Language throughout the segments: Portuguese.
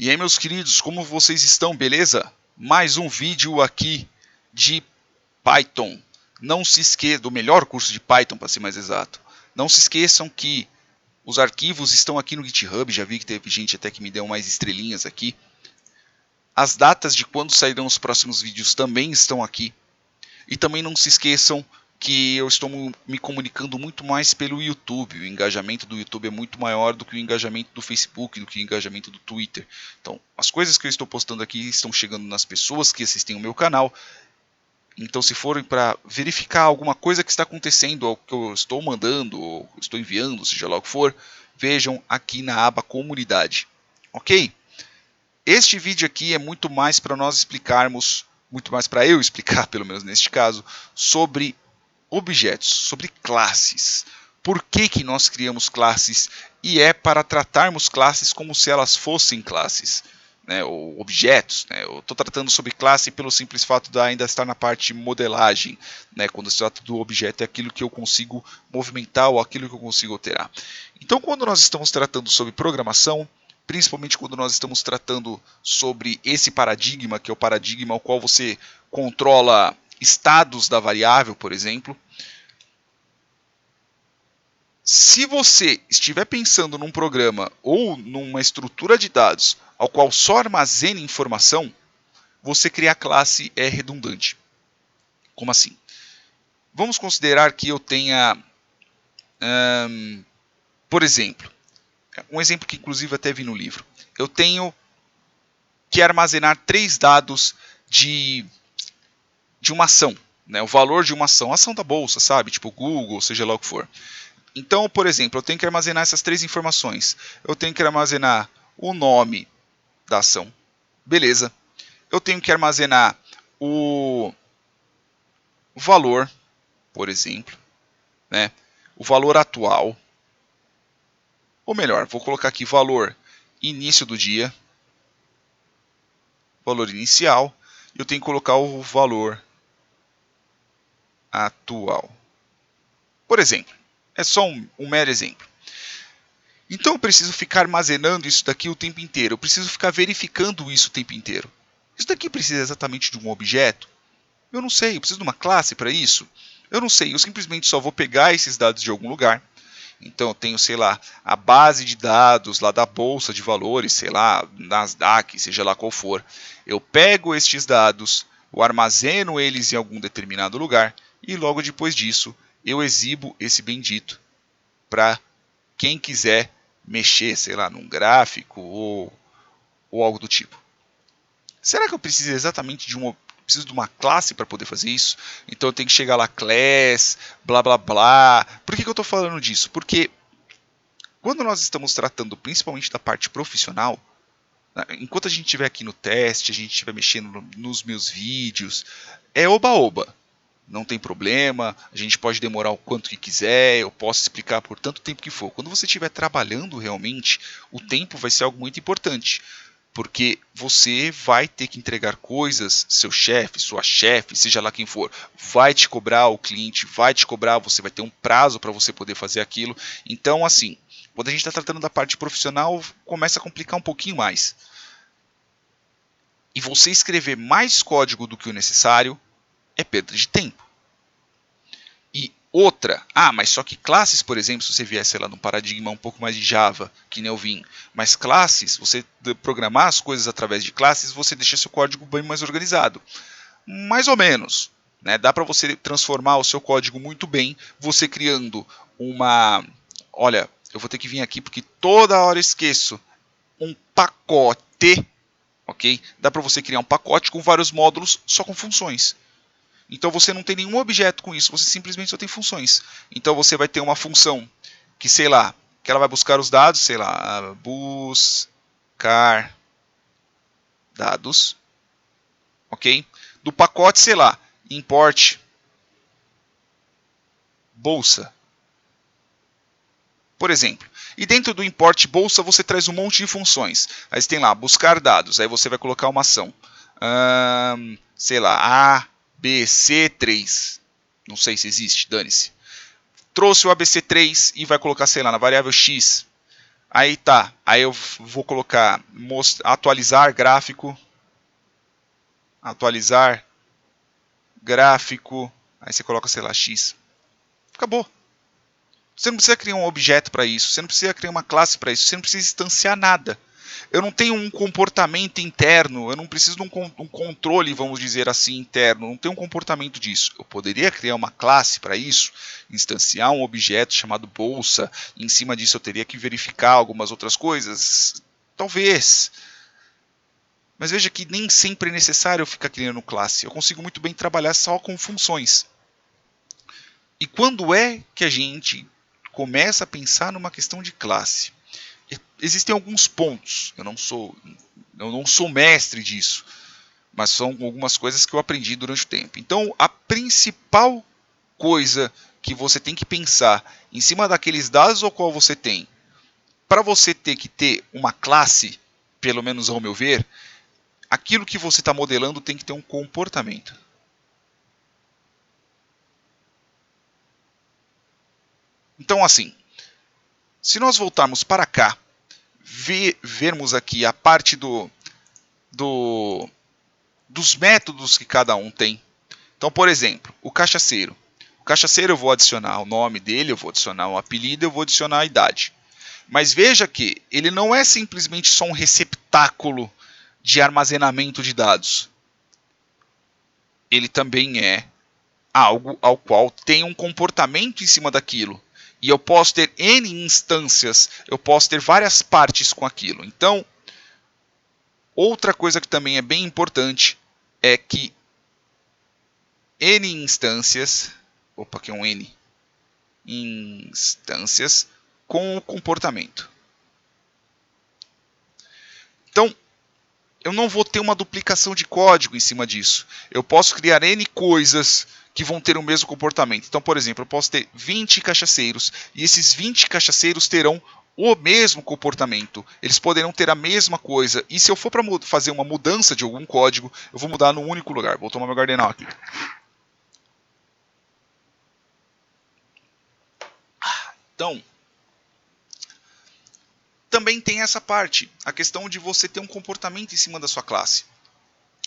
E aí, meus queridos, como vocês estão, beleza? Mais um vídeo aqui de Python. Não se esqueça, do melhor curso de Python, para ser mais exato. Não se esqueçam que os arquivos estão aqui no GitHub, já vi que teve gente até que me deu mais estrelinhas aqui. As datas de quando sairão os próximos vídeos também estão aqui. E também não se esqueçam que eu estou me comunicando muito mais pelo YouTube. O engajamento do YouTube é muito maior do que o engajamento do Facebook, do que o engajamento do Twitter. Então, as coisas que eu estou postando aqui estão chegando nas pessoas que assistem o meu canal. Então, se forem para verificar alguma coisa que está acontecendo, ou que eu estou mandando, ou estou enviando, seja lá o que for, vejam aqui na aba Comunidade. Ok? Este vídeo aqui é muito mais para nós explicarmos, muito mais para eu explicar, pelo menos neste caso, sobre objetos, sobre classes. Por que nós criamos classes? E é para tratarmos classes como se elas fossem classes, né, ou objetos. Né? Eu estou tratando sobre classe pelo simples fato de ainda estar na parte de modelagem. Né? Quando se trata do objeto, é aquilo que eu consigo movimentar ou aquilo que eu consigo alterar. Então, quando nós estamos tratando sobre programação, principalmente quando nós estamos tratando sobre esse paradigma, que é o paradigma ao qual você controla estados da variável, por exemplo. Se você estiver pensando num programa ou numa estrutura de dados ao qual só armazena informação, você criar classe é redundante. Como assim? Vamos considerar que eu tenha, por exemplo, um exemplo que inclusive até vi no livro. Eu tenho que armazenar 3 dados de uma ação, né? O valor de uma ação, ação da bolsa, sabe? Tipo Google, seja lá o que for. Então, por exemplo, eu tenho que armazenar essas 3 informações. Eu tenho que armazenar o nome da ação. Beleza. Eu tenho que armazenar o valor, por exemplo, né? O valor atual. Ou melhor, vou colocar aqui valor início do dia, valor inicial. Eu tenho que colocar o valor atual. Por exemplo, é só um mero exemplo. Então eu preciso ficar armazenando isso daqui o tempo inteiro. Eu preciso ficar verificando isso o tempo inteiro. Isso daqui precisa exatamente de um objeto? Eu não sei. Eu preciso de uma classe para isso? Eu não sei. Eu simplesmente só vou pegar esses dados de algum lugar. Então eu tenho, sei lá, a base de dados lá da bolsa de valores, sei lá, Nasdaq, seja lá qual for. Eu pego estes dados, eu armazeno eles em algum determinado lugar e logo depois disso eu exibo esse bendito para quem quiser mexer, sei lá, num gráfico ou algo do tipo. Será que eu preciso exatamente preciso de uma classe para poder fazer isso? Então eu tenho que chegar lá, class, blá blá blá. Por que eu estou falando disso? Porque quando nós estamos tratando principalmente da parte profissional, enquanto a gente estiver aqui no teste, a gente estiver mexendo nos meus vídeos, é oba-oba. Não tem problema, a gente pode demorar o quanto que quiser, eu posso explicar por tanto tempo que for. Quando você estiver trabalhando realmente, o tempo vai ser algo muito importante, porque você vai ter que entregar coisas, seu chefe, sua chefe, seja lá quem for, vai te cobrar, o cliente vai te cobrar, você vai ter um prazo para você poder fazer aquilo. Então, assim, quando a gente está tratando da parte profissional, começa a complicar um pouquinho mais. E você escrever mais código do que o necessário é perda de tempo. E outra, mas só que classes, por exemplo, se você viesse lá num paradigma um pouco mais de Java, que nem eu vim, mas classes, você programar as coisas através de classes, você deixa seu código bem mais organizado. Mais ou menos. Né? Dá para você transformar o seu código muito bem, você criando uma... Olha, eu vou ter que vir aqui porque toda hora esqueço. Um pacote, ok? Dá para você criar um pacote com vários módulos só com funções. Então você não tem nenhum objeto com isso, você simplesmente só tem funções. Então você vai ter uma função que, sei lá, que ela vai buscar os dados, sei lá, buscar dados, ok? Do pacote, sei lá, import bolsa, por exemplo. E dentro do import bolsa você traz um monte de funções. Aí você tem lá, buscar dados, aí você vai colocar uma ação. Sei lá, ABC3. Não sei se existe, dane-se. Trouxe o ABC3 e vai colocar, sei lá, na variável x. Aí tá, aí eu vou colocar atualizar gráfico, aí você coloca, sei lá, X. Acabou. Você não precisa criar um objeto para isso, você não precisa criar uma classe para isso, você não precisa instanciar nada. Eu não tenho um comportamento interno, eu não preciso de um controle, vamos dizer assim, interno, não tenho um comportamento disso. Eu poderia criar uma classe para isso, instanciar um objeto chamado bolsa, e em cima disso eu teria que verificar algumas outras coisas? Talvez. Mas veja que nem sempre é necessário eu ficar criando classe, eu consigo muito bem trabalhar só com funções. E quando é que a gente começa a pensar numa questão de classe? Existem alguns pontos, eu não sou mestre disso, mas são algumas coisas que eu aprendi durante o tempo. Então, a principal coisa que você tem que pensar em cima daqueles dados ao qual você tem, para você ter que ter uma classe, pelo menos ao meu ver, aquilo que você está modelando tem que ter um comportamento. Então, assim, se nós voltarmos para cá, vermos aqui a parte dos métodos que cada um tem. Então, por exemplo, o cachaceiro. O cachaceiro eu vou adicionar o nome dele, eu vou adicionar o apelido, eu vou adicionar a idade. Mas veja que ele não é simplesmente só um receptáculo de armazenamento de dados. Ele também é algo ao qual tem um comportamento em cima daquilo. E eu posso ter N instâncias, eu posso ter várias partes com aquilo. Então, outra coisa que também é bem importante é que N instâncias, opa, aqui é um N, instâncias com o comportamento. Então, eu não vou ter uma duplicação de código em cima disso. Eu posso criar N coisas que vão ter o mesmo comportamento. Então, por exemplo, eu posso ter 20 cachaceiros e esses 20 cachaceiros terão o mesmo comportamento. Eles poderão ter a mesma coisa. E se eu for para fazer uma mudança de algum código, eu vou mudar num único lugar. Vou tomar meu Gardenal aqui. Então, também tem essa parte, a questão de você ter um comportamento em cima da sua classe.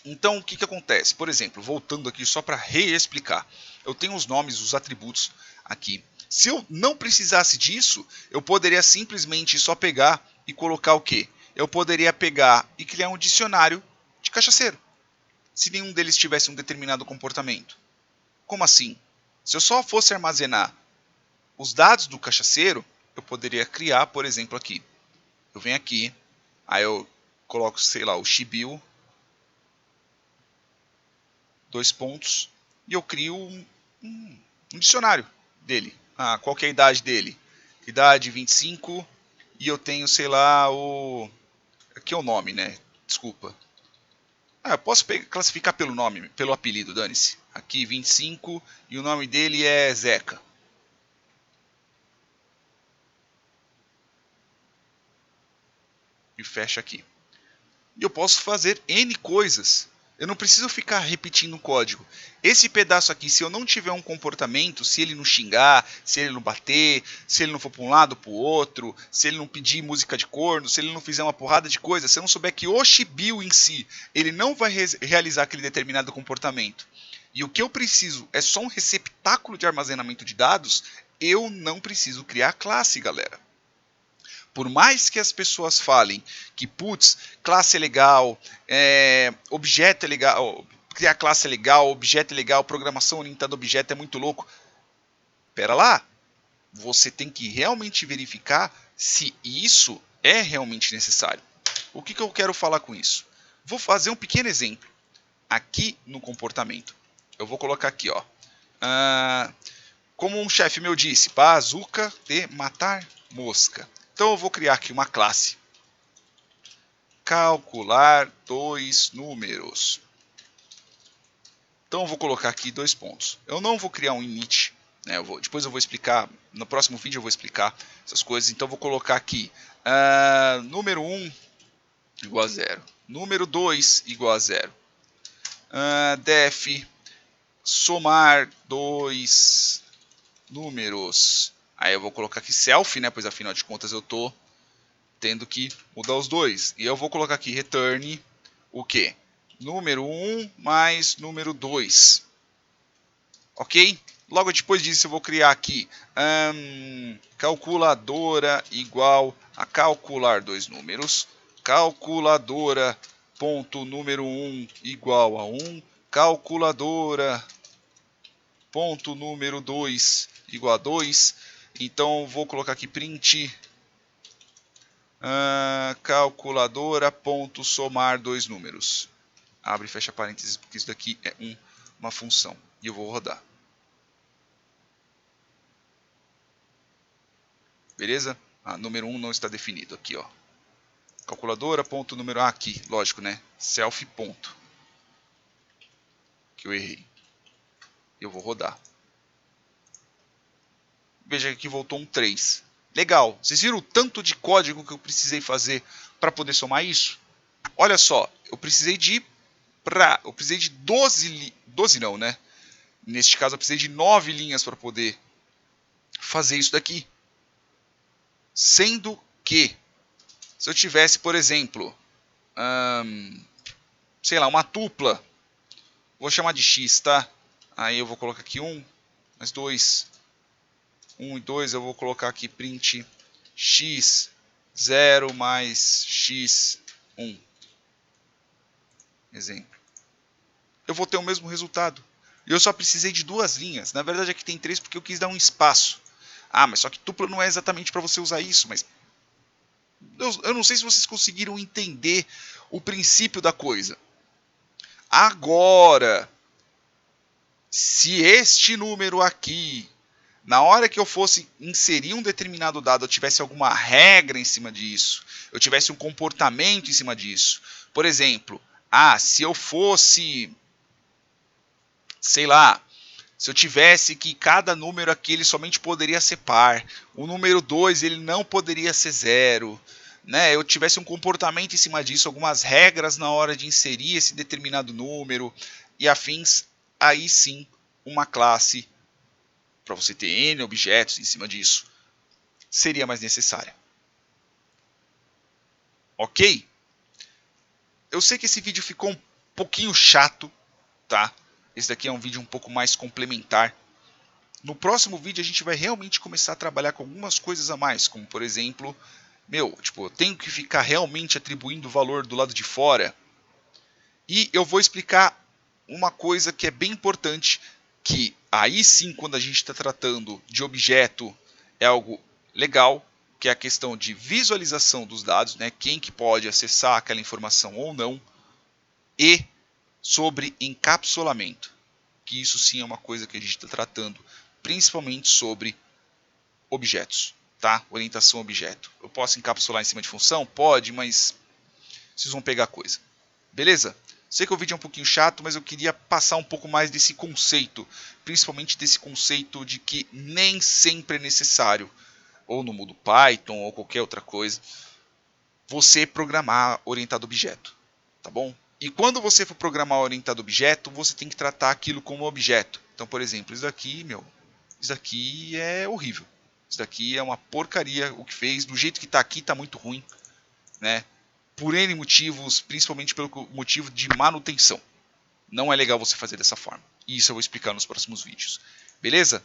Então, o que acontece? Por exemplo, voltando aqui só para reexplicar. Eu tenho os nomes, os atributos aqui. Se eu não precisasse disso, eu poderia simplesmente só pegar e colocar o quê? Eu poderia pegar e criar um dicionário de cachaceiro, se nenhum deles tivesse um determinado comportamento. Como assim? Se eu só fosse armazenar os dados do cachaceiro, eu poderia criar, por exemplo, aqui. Eu venho aqui, aí eu coloco, sei lá, o Chibiu, 2 pontos, e eu crio um dicionário dele. Ah, qual que é a idade dele? Idade 25, e eu tenho, sei lá, o... Aqui é o nome, né? Desculpa. Ah, eu posso classificar pelo nome, pelo apelido, dane-se. Aqui 25, e o nome dele é Zeca. E fecha aqui. E eu posso fazer N coisas. Eu não preciso ficar repetindo o código. Esse pedaço aqui, se eu não tiver um comportamento, se ele não xingar, se ele não bater, se ele não for para um lado para o outro, se ele não pedir música de corno, se ele não fizer uma porrada de coisa, se eu não souber que o Shibiu em si, ele não vai realizar aquele determinado comportamento, e o que eu preciso é só um receptáculo de armazenamento de dados, eu não preciso criar classe, galera. Por mais que as pessoas falem que, putz, classe é legal, objeto é legal, criar classe é legal, objeto é legal, programação orientada a objeto é muito louco. Pera lá, você tem que realmente verificar se isso é realmente necessário. O que eu quero falar com isso? Vou fazer um pequeno exemplo aqui no comportamento. Eu vou colocar aqui, ó. Como um chefe meu disse, bazuca de matar mosca. Então eu vou criar aqui uma classe. Calcular 2 números. Então eu vou colocar aqui 2 pontos. Eu não vou criar um init. Né? Depois eu vou explicar. No próximo vídeo eu vou explicar essas coisas. Então eu vou colocar aqui. Número 1 igual a 0. Número 2 igual a 0. Def somar 2 números. Aí eu vou colocar aqui self, né? Pois afinal de contas eu estou tendo que mudar os dois. E eu vou colocar aqui return o quê? Número 1 mais número 2. Ok? Logo depois disso eu vou criar aqui calculadora igual a calcular dois números. Calculadora ponto número 1 igual a 1. Calculadora ponto número 2 igual a 2. Então vou colocar aqui print calculadora ponto somar dois números. Abre e fecha parênteses, porque isso daqui é uma função. E eu vou rodar. Beleza? Número 1 não está definido. Aqui, ó. Calculadora, ponto, número... aqui, lógico, né? Self, ponto. Que eu errei. Eu vou rodar. Veja que aqui voltou um 3. Legal. Vocês viram o tanto de código que eu precisei fazer para poder somar isso? Olha só. Eu precisei de 12 não, né? Neste caso eu precisei de 9 linhas para poder fazer isso daqui. Sendo que, se eu tivesse, por exemplo, sei lá, uma tupla, vou chamar de x, tá? Aí eu vou colocar aqui 1, mais 2, 1 e 2, eu vou colocar aqui print x, 0 mais x, 1. Exemplo. Eu vou ter o mesmo resultado. E eu só precisei de 2 linhas. Na verdade aqui tem 3 porque eu quis dar um espaço. Mas só que tupla não é exatamente para você usar isso, mas eu não sei se vocês conseguiram entender o princípio da coisa. Agora, se este número aqui, na hora que eu fosse inserir um determinado dado, eu tivesse alguma regra em cima disso, eu tivesse um comportamento em cima disso. Por exemplo, se eu fosse, sei lá, se eu tivesse que cada número aqui ele somente poderia ser par, o número 2 ele não poderia ser 0, né? Eu tivesse um comportamento em cima disso, algumas regras na hora de inserir esse determinado número e afins, aí sim uma classe, para você ter N objetos em cima disso, seria mais necessária. Ok? Eu sei que esse vídeo ficou um pouquinho chato, tá? Esse daqui é um vídeo um pouco mais complementar. No próximo vídeo a gente vai realmente começar a trabalhar com algumas coisas a mais, como por exemplo, eu tenho que ficar realmente atribuindo valor do lado de fora. E eu vou explicar uma coisa que é bem importante, que aí sim, quando a gente está tratando de objeto, é algo legal, que é a questão de visualização dos dados, né? Quem que pode acessar aquela informação ou não, e sobre encapsulamento, que isso sim é uma coisa que a gente está tratando, principalmente sobre objetos, tá? Orientação a objeto. Eu posso encapsular em cima de função? Pode, mas vocês vão pegar coisa. Beleza? Sei que o vídeo é um pouquinho chato, mas eu queria passar um pouco mais desse conceito, principalmente desse conceito de que nem sempre é necessário, ou no mundo Python ou qualquer outra coisa, você programar orientado a objeto, tá bom? E quando você for programar orientado a objeto, você tem que tratar aquilo como objeto. Então, por exemplo, isso daqui, isso daqui é horrível. Isso daqui é uma porcaria o que fez, do jeito que está aqui está muito ruim, né? Por N motivos, principalmente pelo motivo de manutenção. Não é legal você fazer dessa forma. E isso eu vou explicar nos próximos vídeos. Beleza?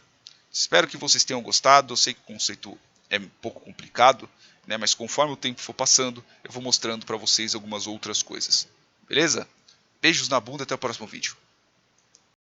Espero que vocês tenham gostado. Eu sei que o conceito é um pouco complicado, né? Mas conforme o tempo for passando, eu vou mostrando para vocês algumas outras coisas. Beleza? Beijos na bunda, até o próximo vídeo.